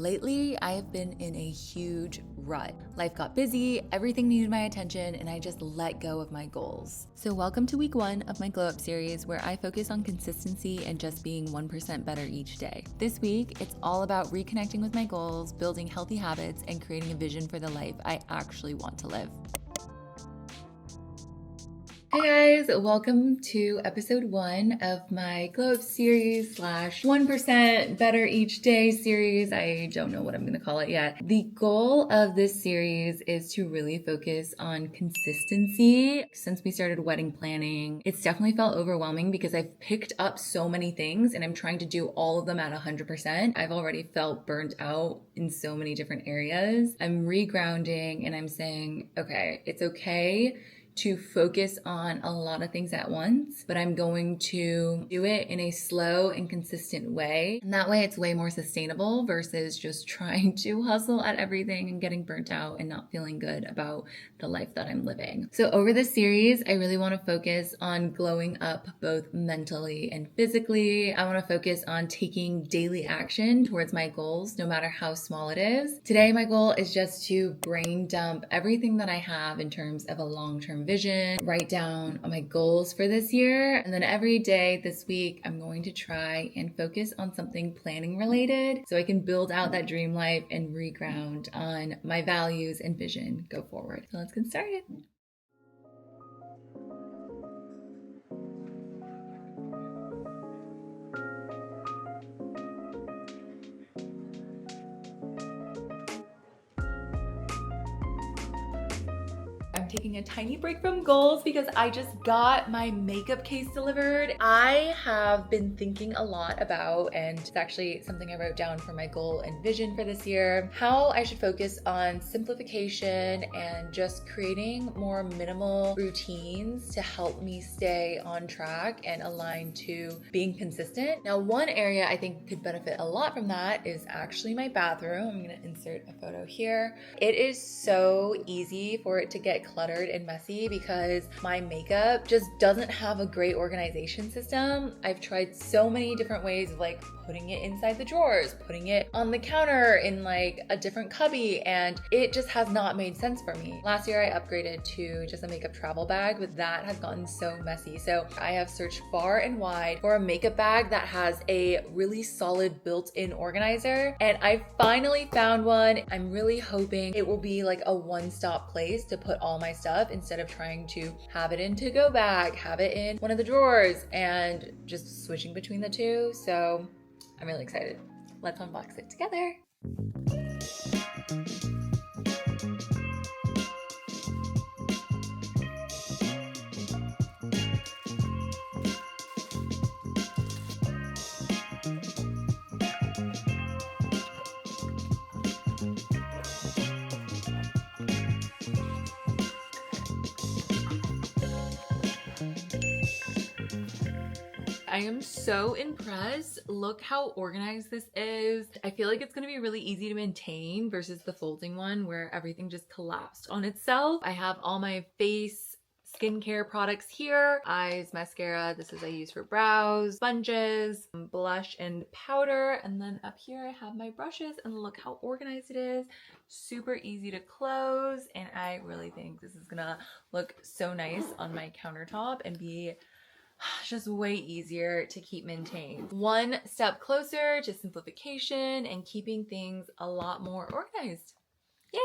Lately, I have been in a huge rut. Life got busy, everything needed my attention, and I just let go of my goals. So welcome to week 1 of my Glow Up series, where I focus on consistency and just being 1% better each day. This week, it's all about reconnecting with my goals, building healthy habits, and creating a vision for the life I actually want to live. Hey guys, welcome to episode 1 of my Glow Up series / 1% better each day series. I don't know what I'm going to call it yet. The goal of this series is to really focus on consistency. Since we started wedding planning, it's definitely felt overwhelming because I've picked up so many things and I'm trying to do all of them at 100%. I've already felt burnt out in so many different areas. I'm regrounding and I'm saying, okay, it's okay to focus on a lot of things at once, but I'm going to do it in a slow and consistent way. And that way it's way more sustainable versus just trying to hustle at everything and getting burnt out and not feeling good about the life that I'm living. So over this series, I really want to focus on glowing up both mentally and physically. I want to focus on taking daily action towards my goals, no matter how small it is. Today, my goal is just to brain dump everything that I have in terms of a long-term vision, write down my goals for this year, and then every day this week I'm going to try and focus on something planning related so I can build out that dream life and reground on my values and vision go forward. So let's get started. I'm taking a tiny break from goals because I just got my makeup case delivered. I have been thinking a lot about, and it's actually something I wrote down for my goal and vision for this year, how I should focus on simplification and just creating more minimal routines to help me stay on track and aligned to being consistent. Now, one area I think could benefit a lot from that is actually my bathroom. I'm gonna insert a photo here. It is so easy for it to get cluttered and messy because my makeup just doesn't have a great organization system. I've tried so many different ways of like putting it inside the drawers, putting it on the counter in like a different cubby, and it just has not made sense for me. Last year I upgraded to just a makeup travel bag, but that has gotten so messy. So I have searched far and wide for a makeup bag that has a really solid built-in organizer, and I finally found one. I'm really hoping it will be like a one-stop place to put all my stuff instead of trying to have it in to-go bag, have it in one of the drawers, and just switching between the two. So I'm really excited. Let's unbox it together. I am so impressed. Look how organized this is. I feel like it's gonna be really easy to maintain versus the folding one where everything just collapsed on itself. I have all my face skincare products here. Eyes, mascara, this is I use for brows, sponges, blush and powder. And then up here I have my brushes, and look how organized it is. Super easy to close. And I really think this is gonna look so nice on my countertop and be just way easier to keep maintained. One step closer to simplification and keeping things a lot more organized. Yay!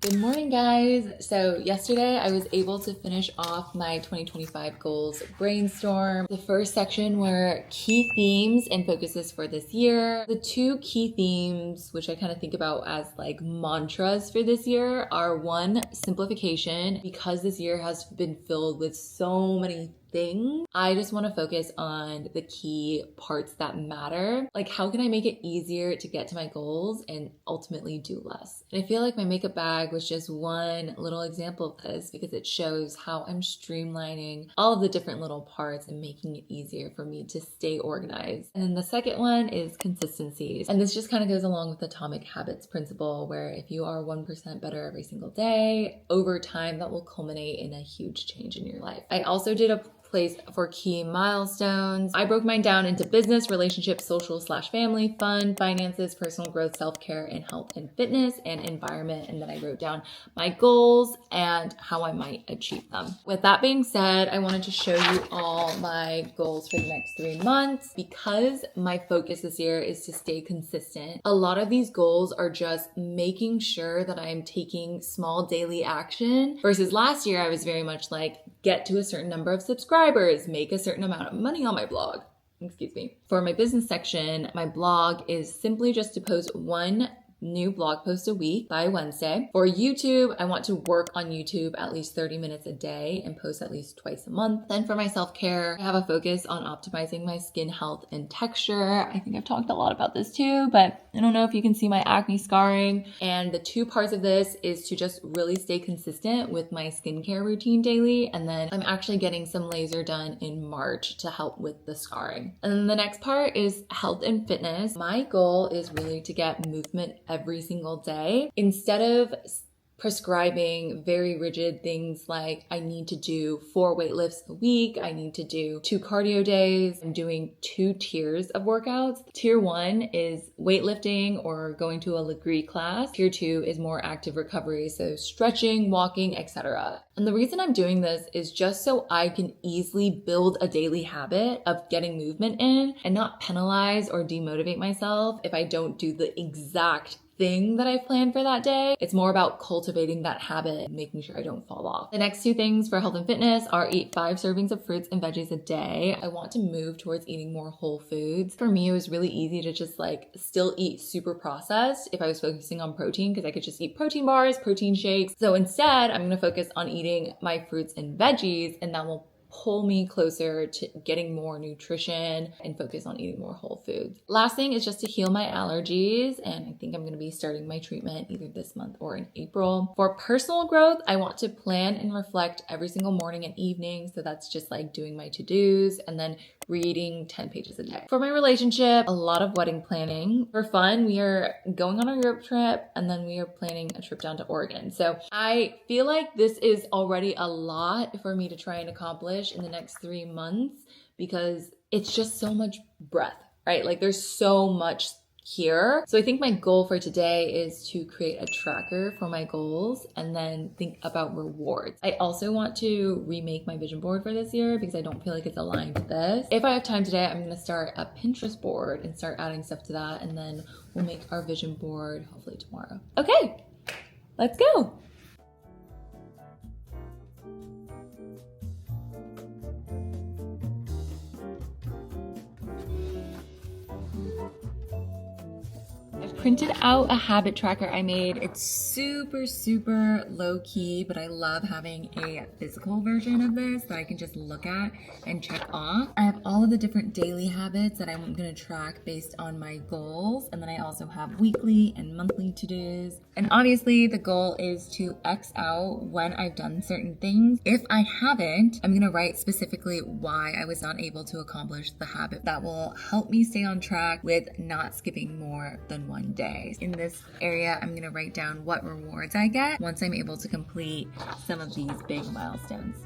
Good morning, guys. So yesterday I was able to finish off my 2025 goals brainstorm. The first section were key themes and focuses for this year. The two key themes, which I kind of think about as like mantras for this year, are one, simplification, because this year has been filled with so many things. I just want to focus on the key parts that matter. Like, how can I make it easier to get to my goals and ultimately do less? And I feel like my makeup bag was just one little example of this because it shows how I'm streamlining all of the different little parts and making it easier for me to stay organized. And then the second one is consistencies. And this just kind of goes along with the Atomic Habits principle, where if you are 1% better every single day, over time, that will culminate in a huge change in your life. I also did a place for key milestones. I broke mine down into business, relationships, social/family, fun, finances, personal growth, self-care, and health and fitness, and environment. And then I wrote down my goals and how I might achieve them. With that being said, I wanted to show you all my goals for the next 3 months. Because my focus this year is to stay consistent, a lot of these goals are just making sure that I'm taking small daily action, versus last year I was very much like, get to a certain number of subscribers, make a certain amount of money on my blog. Excuse me. For my business section, my blog is simply just to post one new blog post a week by Wednesday. For YouTube, I want to work on YouTube at least 30 minutes a day and post at least twice a month. Then for my self-care, I have a focus on optimizing my skin health and texture. I think I've talked a lot about this too, but I don't know if you can see my acne scarring. And the two parts of this is to just really stay consistent with my skincare routine daily. And then I'm actually getting some laser done in March to help with the scarring. And then the next part is health and fitness. My goal is really to get movement every single day. Instead of prescribing very rigid things like I need to do 4 weight lifts a week, I need to do 2 cardio days, I'm doing 2 tiers of workouts. Tier 1 is weightlifting or going to a Legree class. Tier 2 is more active recovery, so stretching, walking, etc. And the reason I'm doing this is just so I can easily build a daily habit of getting movement in and not penalize or demotivate myself if I don't do the exact thing that I planned for that day. It's more about cultivating that habit and making sure I don't fall off. The next 2 things for health and fitness are eat 5 servings of fruits and veggies a day. I want to move towards eating more whole foods. For me, it was really easy to just still eat super processed if I was focusing on protein, because I could just eat protein bars, protein shakes. So instead, I'm going to focus on eating my fruits and veggies, and that will pull me closer to getting more nutrition and focus on eating more whole foods. Last thing is just to heal my allergies, and I think I'm going to be starting my treatment either this month or in April. For personal growth, I want to plan and reflect every single morning and evening, so that's just like doing my to-dos and then reading 10 pages a day. For my relationship, a lot of wedding planning. For fun, we are going on a Europe trip, and then we are planning a trip down to Oregon. So I feel like this is already a lot for me to try and accomplish in the next 3 months, because it's just so much breadth, right? Like, there's so much here. So I think my goal for today is to create a tracker for my goals and then think about rewards. I also want to remake my vision board for this year because I don't feel like it's aligned with this. If I have time today, I'm going to start a Pinterest board and start adding stuff to that, and then we'll make our vision board hopefully tomorrow. Okay, let's go. Printed out a habit tracker I made. It's super low key, but I love having a physical version of this that I can just look at and check off. I have all of the different daily habits that I'm going to track based on my goals, and then I also have weekly and monthly to-dos. And obviously the goal is to X out when I've done certain things. If I haven't, I'm going to write specifically why I was not able to accomplish the habit. That will help me stay on track with not skipping more than one day. In this area, I'm going to write down what rewards I get once I'm able to complete some of these big milestones.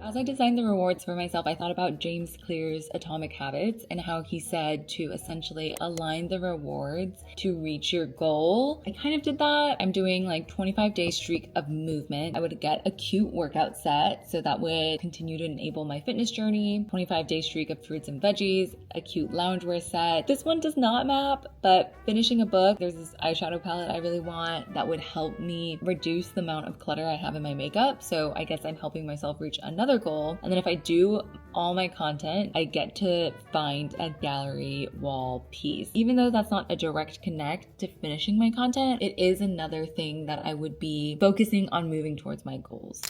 As I designed the rewards for myself, I thought about James Clear's Atomic Habits and how he said to essentially align the rewards to reach your goal. I kind of did that. I'm doing like 25-day streak of movement. I would get a cute workout set, so that would continue to enable my fitness journey. 25-day streak of fruits and veggies, a cute loungewear set. This one does not map, but finishing a book. There's this eyeshadow palette I really want that would help me reduce the amount of clutter I have in my makeup. So I guess I'm helping myself reach another goal. And then if I do all my content, I get to find a gallery wall piece. Even though that's not a direct connect to finishing my content, it is another thing that I would be focusing on moving towards my goals.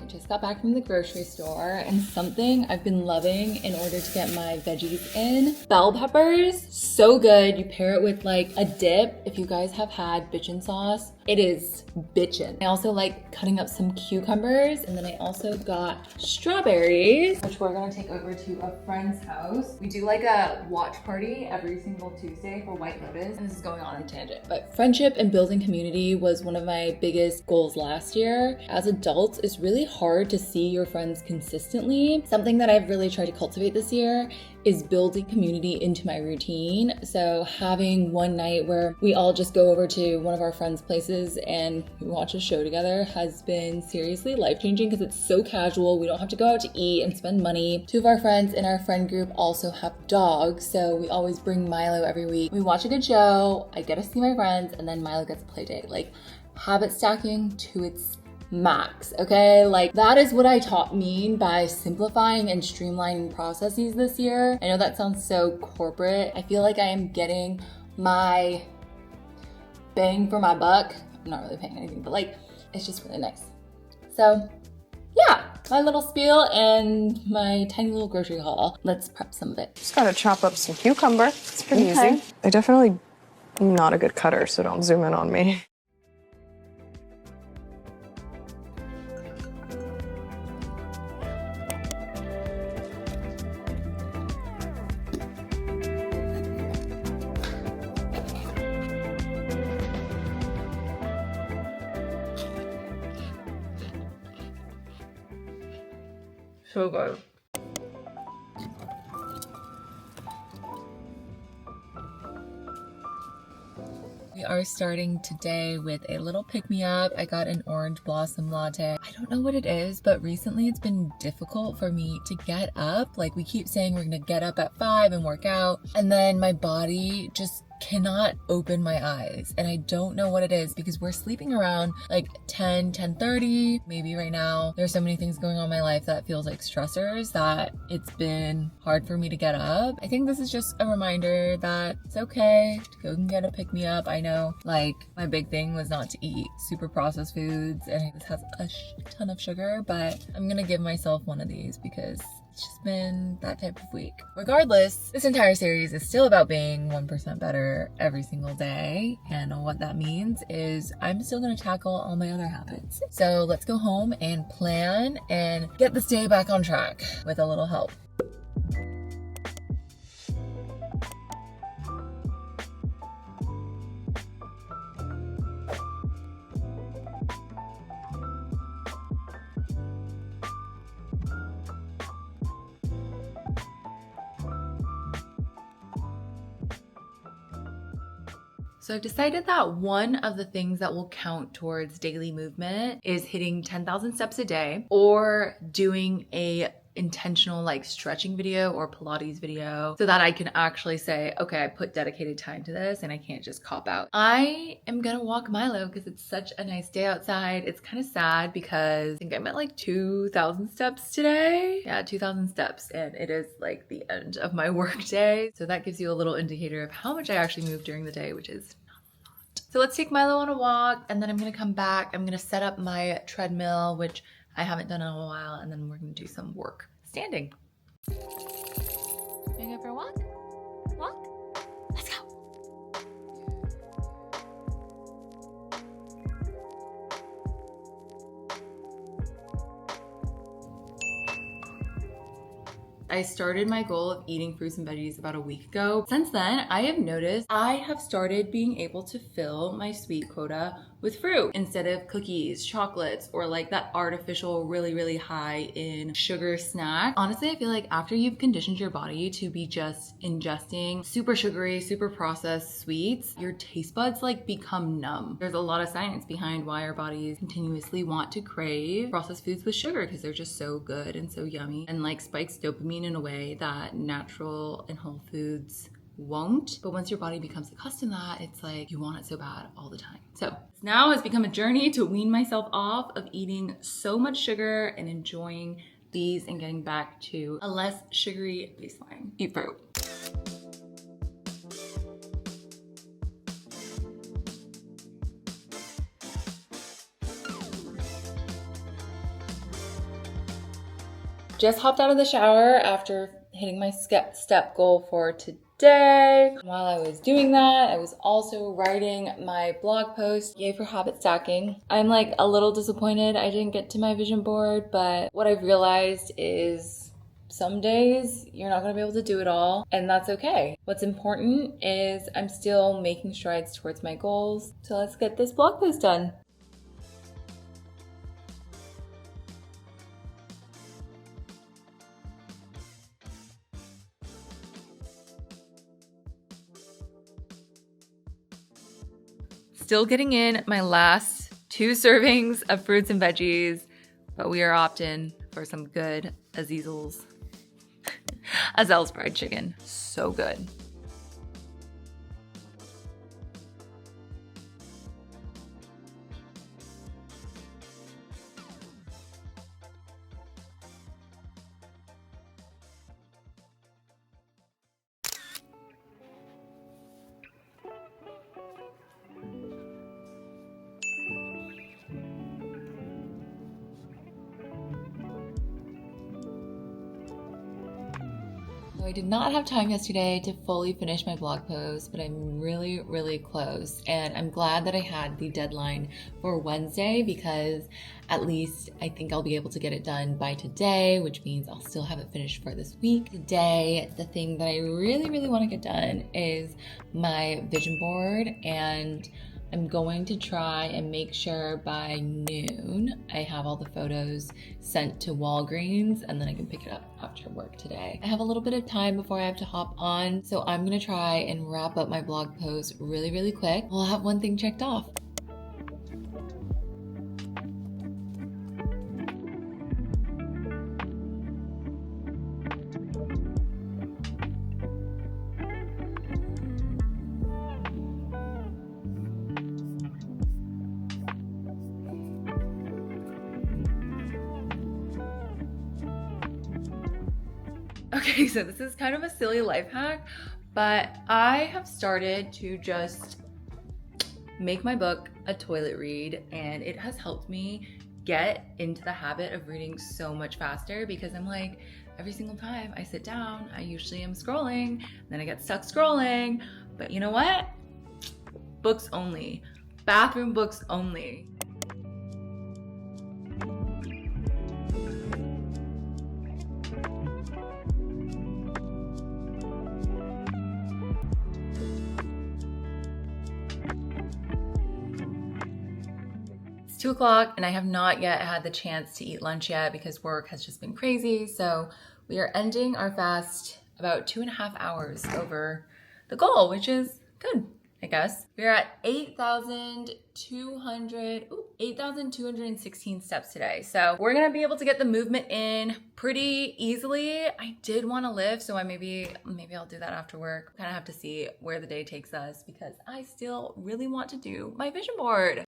Just got back from the grocery store, and something I've been loving in order to get my veggies in, bell peppers. So good. You pair it with like a dip. If you guys have had bitchin' sauce, it is bitchin'. I also like cutting up some cucumbers, and then I also got strawberries, which we're gonna take over to a friend's house. We do like a watch party every single Tuesday for White Lotus, and this is going on a tangent, but friendship and building community was one of my biggest goals last year. As adults, it's really hard to see your friends consistently. Something that I've really tried to cultivate this year is building community into my routine. So having one night where we all just go over to one of our friends' places and we watch a show together has been seriously life-changing because it's so casual. We don't have to go out to eat and spend money. Two of our friends in our friend group also have dogs, so we always bring Milo every week. We watch a good show, I get to see my friends, and then Milo gets a play date. Like, habit stacking to its max, okay? Like, that is what I mean by simplifying and streamlining processes this year. I know that sounds so corporate. I feel like I am getting my bang for my buck. I'm not really paying anything, but like, it's just really nice. So yeah, my little spiel and my tiny little grocery haul. Let's prep some of it. Just gotta chop up some cucumber. It's pretty easy. I definitely am not a good cutter, so don't zoom in on me. So good. We are starting today with a little pick-me-up. I got an orange blossom latte. I don't know what it is, but recently it's been difficult for me to get up. Like, we keep saying we're gonna get up at 5 and work out, and then my body just cannot open my eyes, and I don't know what it is because we're sleeping around like 10:30. Maybe right now there's so many things going on in my life that feels like stressors that it's been hard for me to get up. I think this is just a reminder that it's okay to go and get a pick-me-up. I know, like, my big thing was not to eat super processed foods, and this has a ton of sugar, but I'm gonna give myself one of these because it's just been that type of week. Regardless, this entire series is still about being 1% better every single day. And what that means is I'm still gonna tackle all my other habits. So let's go home and plan and get this day back on track with a little help. So I've decided that one of the things that will count towards daily movement is hitting 10,000 steps a day or doing a intentional like stretching video or Pilates video so that I can actually say, okay, I put dedicated time to this and I can't just cop out. I am gonna walk Milo because it's such a nice day outside. It's kind of sad because I think I'm at like 2,000 steps today. Yeah, 2,000 steps, and it is like the end of my work day. So that gives you a little indicator of how much I actually move during the day, which is so let's take Milo on a walk, and then I'm gonna come back. I'm gonna set up my treadmill, which I haven't done in a while, and then we're gonna do some work standing. Wanna go for a walk? Walk? Let's go. I started my goal of eating fruits and veggies about a week ago. Since then, I have noticed I have started being able to fill my sweet quota with fruit instead of cookies, chocolates, or like that artificial, really high in sugar snack. Honestly, I feel like after you've conditioned your body to be just ingesting super sugary, super processed sweets, your taste buds like become numb. There's a lot of science behind why our bodies continuously want to crave processed foods with sugar because they're just so good and so yummy and like spikes dopamine in a way that natural and whole foods won't. But once your body becomes accustomed to that, it's like you want it so bad all the time. So now has become a journey to wean myself off of eating so much sugar and enjoying these and getting back to a less sugary baseline. Eat fruit. Just hopped out of the shower after hitting my step goal for today. While I was doing that, I was also writing my blog post, Yay for Habit Stacking. I'm like a little disappointed I didn't get to my vision board, but what I've realized is some days you're not gonna be able to do it all, and that's okay. What's important is I'm still making strides towards my goals. So let's get this blog post done. Still getting in my last 2 servings of fruits and veggies, but we are opting for some good Azel's fried chicken. So good. So I did not have time yesterday to fully finish my blog post, but I'm really close. And I'm glad that I had the deadline for Wednesday because at least I think I'll be able to get it done by today, which means I'll still have it finished for this week. Today, the thing that I really want to get done is my vision board, and I'm going to try and make sure by noon I have all the photos sent to Walgreens, and then I can pick it up after work today. I have a little bit of time before I have to hop on, so I'm gonna try and wrap up my blog post really quick. We'll have one thing checked off. Okay, so this is kind of a silly life hack, but I have started to just make my book a toilet read, and it has helped me get into the habit of reading so much faster because I'm like, every single time I sit down, I usually am scrolling, then I get stuck scrolling, but you know what? Books only. Bathroom books only. It's 2 o'clock and I have not yet had the chance to eat lunch yet because work has just been crazy. So we are ending our fast about 2.5 hours over the goal, which is good. I guess. We're at 8,216 steps today. So we're gonna be able to get the movement in pretty easily. I did want to lift, so maybe I'll do that after work. Kind of have to see where the day takes us because I still really want to do my vision board.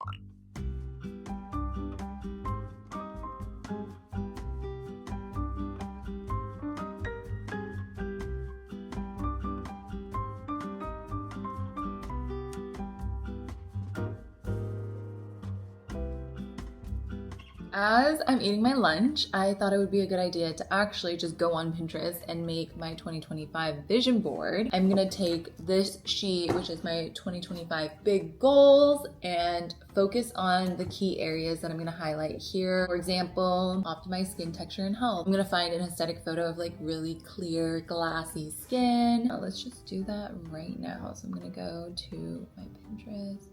As I'm eating my lunch, I thought it would be a good idea to actually just go on Pinterest and make my 2025 vision board. I'm gonna take this sheet, which is my 2025 big goals, and focus on the key areas that I'm gonna highlight here. For example, optimize skin texture and health. I'm gonna find an aesthetic photo of like really clear, glassy skin. Now, let's just do that right now. So I'm gonna go to my Pinterest.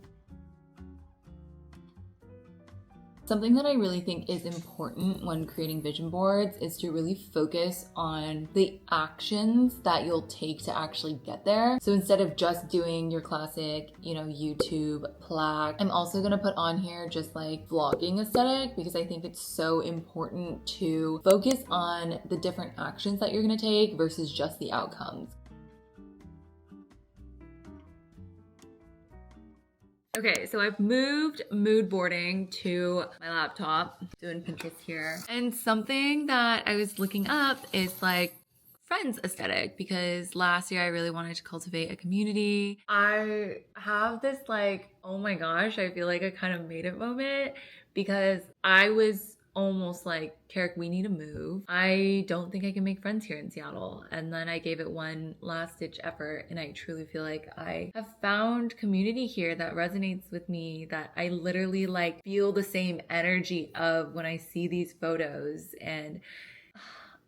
Something that I really think is important when creating vision boards is to really focus on the actions that you'll take to actually get there. So instead of just doing your classic, YouTube plaque, I'm also gonna put on here just like vlogging aesthetic because I think it's so important to focus on the different actions that you're gonna take versus just the outcomes. Okay, so I've moved mood boarding to my laptop, doing Pinterest here. And something that I was looking up is like friends aesthetic because last year I really wanted to cultivate a community. I have this like, oh my gosh, I feel like I kind of made it moment because I was almost like, Carrick, we need to move. I don't think I can make friends here in Seattle. And then I gave it one last ditch effort and I truly feel like I have found community here that resonates with me, that I literally like feel the same energy of when I see these photos. And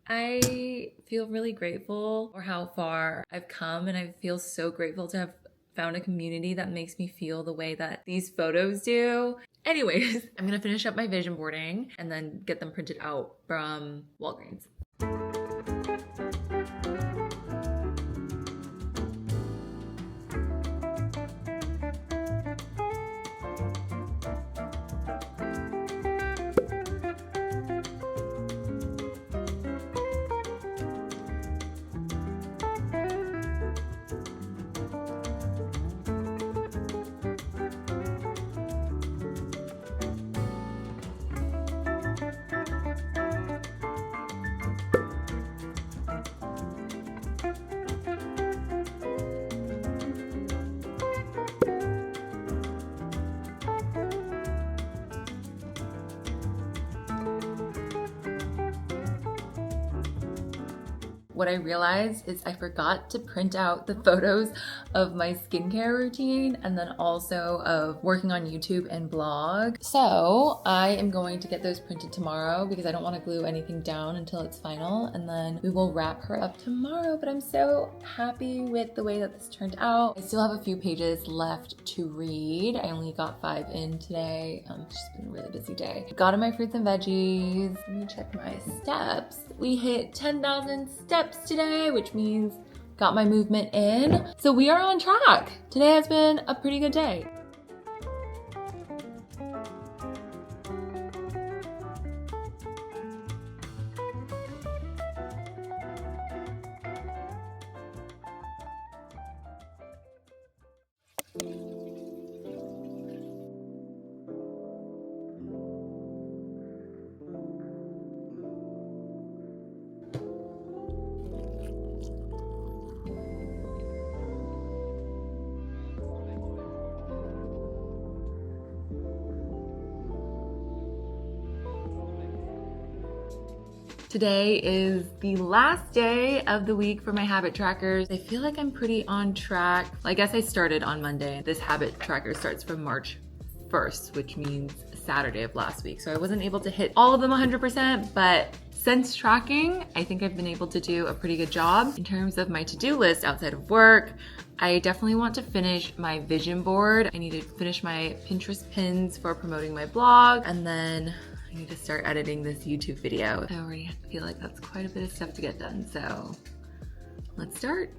I feel really grateful for how far I've come, and I feel so grateful to have found a community that makes me feel the way that these photos do. Anyways, I'm gonna finish up my vision boarding and then get them printed out from Walgreens. What I realized is I forgot to print out the photos of my skincare routine and then also of working on YouTube and blog. So I am going to get those printed tomorrow because I don't want to glue anything down until it's final, and then we will wrap her up tomorrow. But I'm so happy with the way that this turned out. I still have a few pages left to read. I only got 5 in today. It's just been a really busy day. Got in my fruits and veggies. Let me check my steps. We hit 10,000 steps today, which means got my movement in. So we are on track. Today has been a pretty good day. Today is the last day of the week for my habit trackers. I feel like I'm pretty on track. I guess I started on Monday. This habit tracker starts from March 1st, which means Saturday of last week. So I wasn't able to hit all of them 100%, but since tracking, I think I've been able to do a pretty good job. In terms of my to-do list outside of work, I definitely want to finish my vision board. I need to finish my Pinterest pins for promoting my blog, and then I need to start editing this YouTube video. I already feel like that's quite a bit of stuff to get done, so let's start.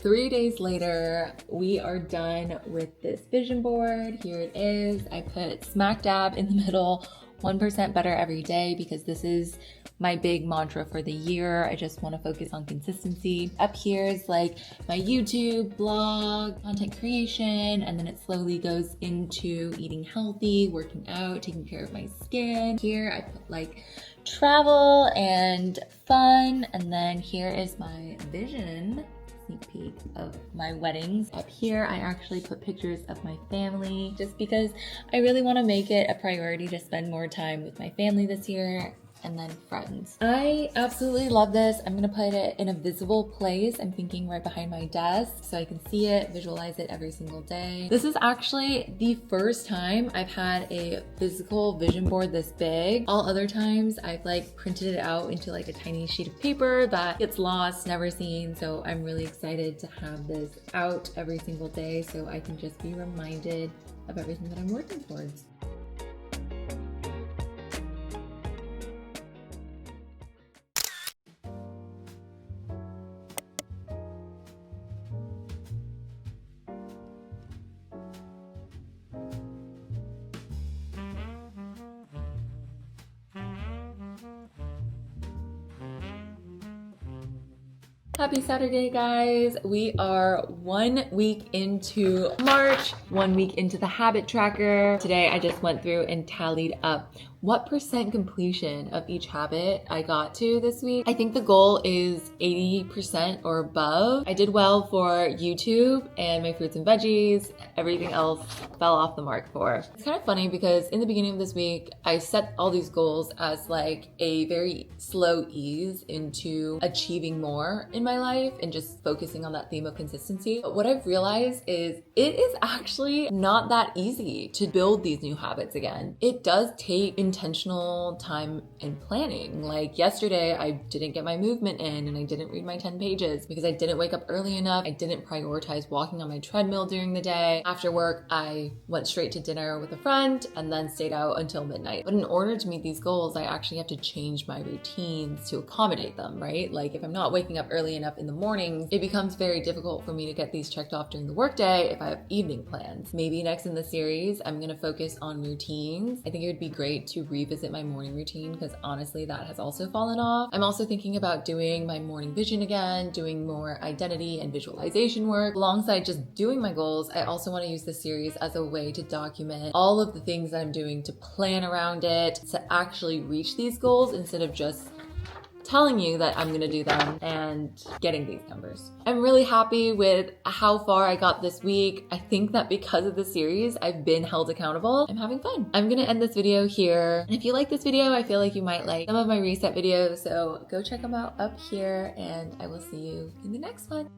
3 days later, we are done with this vision board. Here it is. I put smack dab in the middle, 1% better every day, because this is my big mantra for the year. I just want to focus on consistency. Up here is like my YouTube, blog, content creation, and then it slowly goes into eating healthy, working out, taking care of my skin. Here I put like travel and fun, and then here is my vision sneak peek of my weddings. Up here I actually put pictures of my family, just because I really want to make it a priority to spend more time with my family this year, and then friends. I absolutely love this. I'm gonna put it in a visible place. I'm thinking right behind my desk so I can see it, visualize it every single day. This is actually the first time I've had a physical vision board this big. All other times I've like printed it out into like a tiny sheet of paper that gets lost, never seen. So I'm really excited to have this out every single day so I can just be reminded of everything that I'm working towards. Happy Saturday, guys. We are 1 week into March, 1 week into the habit tracker. Today, I just went through and tallied up what % completion of each habit I got to this week. I think the goal is 80% or above. I did well for YouTube and my fruits and veggies. Everything else fell off the mark for. It's kind of funny because in the beginning of this week, I set all these goals as like a very slow ease into achieving more in my life and just focusing on that theme of consistency. But what I've realized is it is actually not that easy to build these new habits again. It does take intentional time and planning. Like yesterday, I didn't get my movement in and I didn't read my 10 pages because I didn't wake up early enough. I didn't prioritize walking on my treadmill during the day. After work, I went straight to dinner with a friend and then stayed out until midnight. But in order to meet these goals, I actually have to change my routines to accommodate them, right? Like if I'm not waking up early enough in the mornings, it becomes very difficult for me to get these checked off during the workday if I have evening plans. Maybe next in the series, I'm gonna focus on routines. I think it would be great to revisit my morning routine because honestly, that has also fallen off. I'm also thinking about doing my morning vision again, doing more identity and visualization work. Alongside just doing my goals, I also want to use this series as a way to document all of the things that I'm doing to plan around it, to actually reach these goals instead of just telling you that I'm gonna do them and getting these numbers. I'm really happy with how far I got this week. I think that because of the series, I've been held accountable. I'm having fun. I'm gonna end this video here. And if you like this video, I feel like you might like some of my reset videos. So go check them out up here and I will see you in the next one.